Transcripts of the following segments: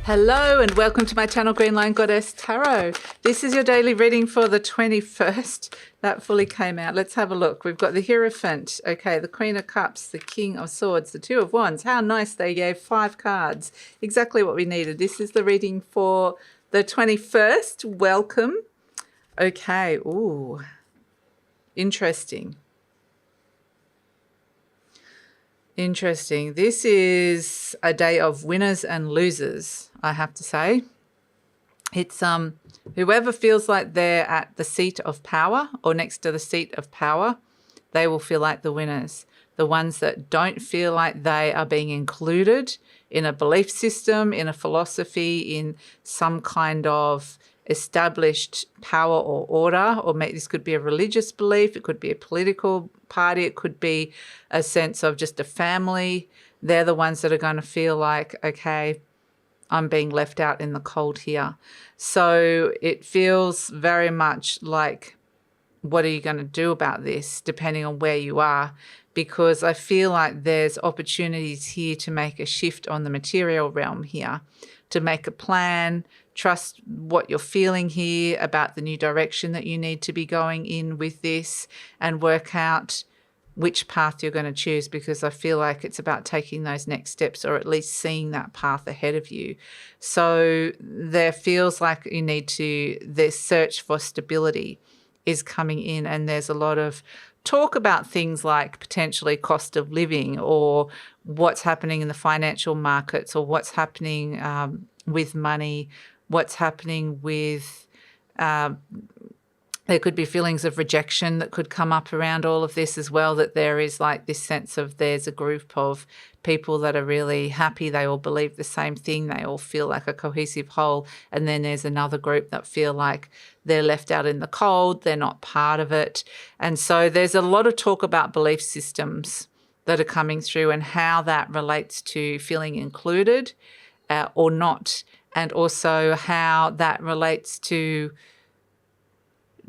Hello and welcome to my channel GreenLion Goddess Tarot. This is your daily reading for the 21st. That fully came out. Let's have a look. We've got the Hierophant, okay, the Queen of Cups, the King of Swords, the Two of Wands. How nice, they gave 5 cards. Exactly what we needed. This is the reading for the 21st. Welcome. Okay, ooh, interesting. Interesting. This is a day of winners and losers, I have to say. It's whoever feels like they're at the seat of power or next to the seat of power, they will feel like the winners. The ones that don't feel like they are being included in a belief system, in a philosophy, in some kind of established power or order, or maybe this could be a religious belief, it could be a political party, it could be a sense of just a family. They're the ones that are going to feel like, okay, I'm being left out in the cold here. So it feels very much like, what are you going to do about this, depending on where you are? Because I feel like there's opportunities here to make a shift on the material realm here, to make a plan, trust what you're feeling here about the new direction that you need to be going in with this, and work out which path you're going to choose, because I feel like it's about taking those next steps, or at least seeing that path ahead of you. So there feels like you need to, this search for stability is coming in, and there's a lot of talk about things like potentially cost of living, or what's happening in the financial markets, or what's happening with money, what's happening with there could be feelings of rejection that could come up around all of this as well, that there is like this sense of there's a group of people that are really happy, they all believe the same thing, they all feel like a cohesive whole, and then there's another group that feel like they're left out in the cold, they're not part of it. And so there's a lot of talk about belief systems that are coming through and how that relates to feeling included or not, and also how that relates to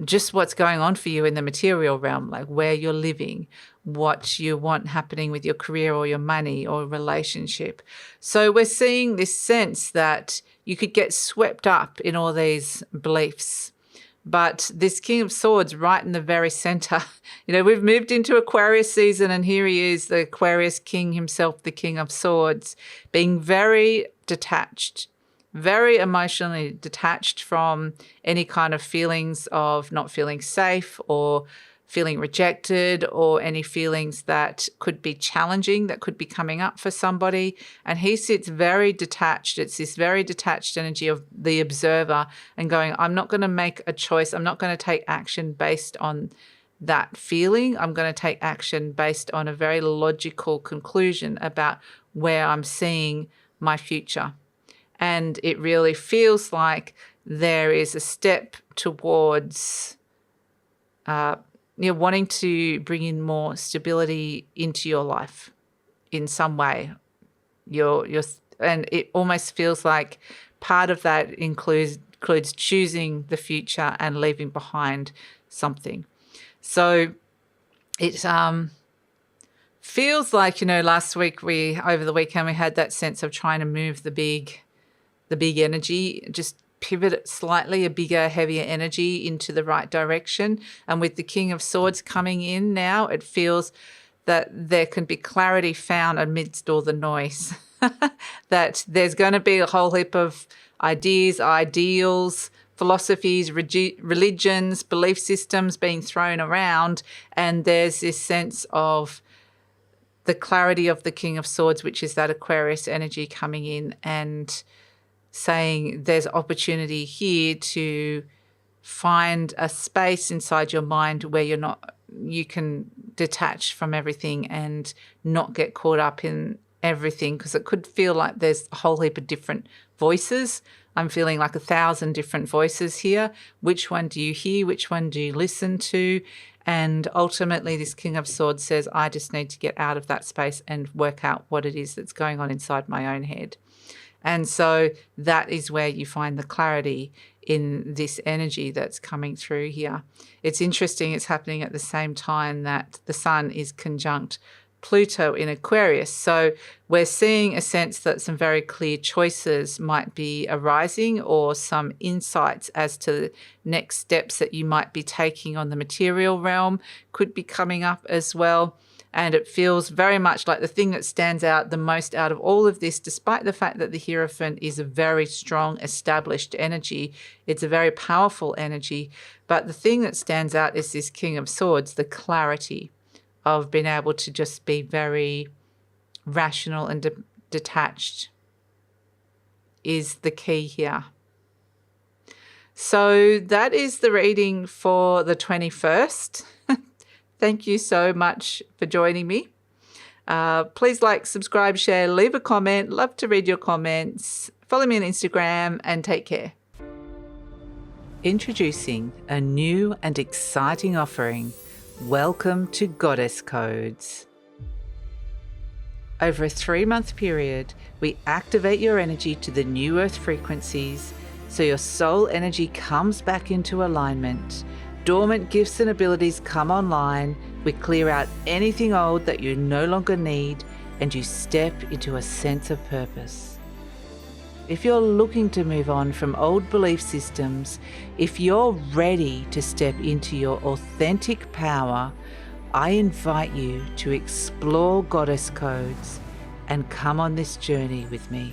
just what's going on for you in the material realm, like where you're living, what you want happening with your career or your money or relationship. So we're seeing this sense that you could get swept up in all these beliefs. But this King of Swords right in the very center, you know, we've moved into Aquarius season, and here he is, the Aquarius king himself, the King of Swords, being very detached, very emotionally detached from any kind of feelings of not feeling safe or feeling rejected, or any feelings that could be challenging, that could be coming up for somebody. And he sits very detached. It's this very detached energy of the observer and going, I'm not going to make a choice. I'm not going to take action based on that feeling. I'm going to take action based on a very logical conclusion about where I'm seeing my future. And it really feels like there is a step towards wanting to bring in more stability into your life in some way. And it almost feels like part of that includes choosing the future and leaving behind something. So it feels like, last week over the weekend we had that sense of trying to move the big energy, just pivot it slightly, a bigger, heavier energy into the right direction. And with the King of Swords coming in now, it feels that there can be clarity found amidst all the noise, that there's going to be a whole heap of ideas, ideals, philosophies, religions, belief systems being thrown around. And there's this sense of the clarity of the King of Swords, which is that Aquarius energy coming in and saying there's opportunity here to find a space inside your mind where you can detach from everything and not get caught up in everything, because it could feel like there's a whole heap of different voices. I'm feeling like 1,000 different voices here. Which one do you hear? Which one do you listen to? And ultimately this King of Swords says, I just need to get out of that space and work out what it is that's going on inside my own head. And so that is where you find the clarity in this energy that's coming through here. It's interesting, it's happening at the same time that the Sun is conjunct Pluto in Aquarius. So we're seeing a sense that some very clear choices might be arising, or some insights as to the next steps that you might be taking on the material realm could be coming up as well. And it feels very much like the thing that stands out the most out of all of this, despite the fact that the Hierophant is a very strong, established energy. It's a very powerful energy. But the thing that stands out is this King of Swords, the clarity of being able to just be very rational and detached is the key here. So that is the reading for the 21st. Thank you so much for joining me. Please like, subscribe, share, leave a comment. Love to read your comments. Follow me on Instagram and take care. Introducing a new and exciting offering. Welcome to Goddess Codes. Over a 3-month period, we activate your energy to the new earth frequencies so your soul energy comes back into alignment. Dormant gifts and abilities come online. We clear out anything old that you no longer need, and you step into a sense of purpose. If you're looking to move on from old belief systems, if you're ready to step into your authentic power, I invite you to explore Goddess Codes and come on this journey with me.